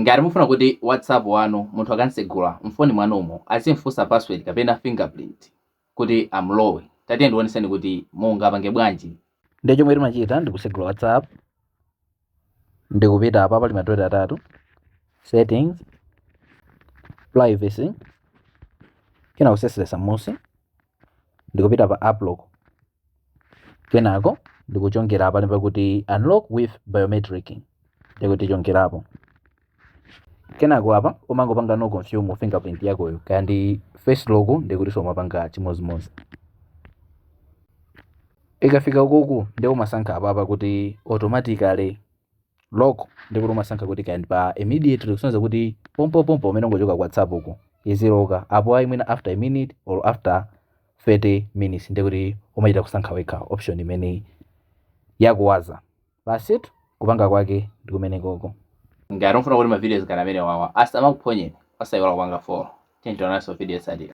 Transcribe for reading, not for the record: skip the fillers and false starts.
ngati mufuna kuti WhatsApp wanu munthu akansegula mfoni mwanumo azimfunsa password kapena fingerprint kuti amlowe. Tatiye ndioneseni kuti mungapange bwanji. Ndiye chomwe timachita ndikusegula WhatsApp, ndikupita apa pali madoti atatu, settings, privacy, kena kuseselesa musi, ndikupita pa app lock, kenako ndikuchongera apa pakuti unlock with biometric, ndikuti chongerapo. Kenako apa umangopanga no confirm fingerprint yakoyo kandi face lock ndikuti somapanga chimozimozi. Ikafika ukuku ndi umasankha apa kuti automatically lock ndikuti umasankha kuti kandi pa immediately kusonza kuti pompo umene ungochoka WhatsApp uku iziloka apo imene after a minute or after 30 minutes ndikuti umachita kusankha wekha option imene yakuwaza. Basi kupanga kwake ndikumene koko. Ngati mufuna kuti ma videos kana amene wawa asamakuphonyeni asayiwala kupanga follow. Tintonaso video sadi.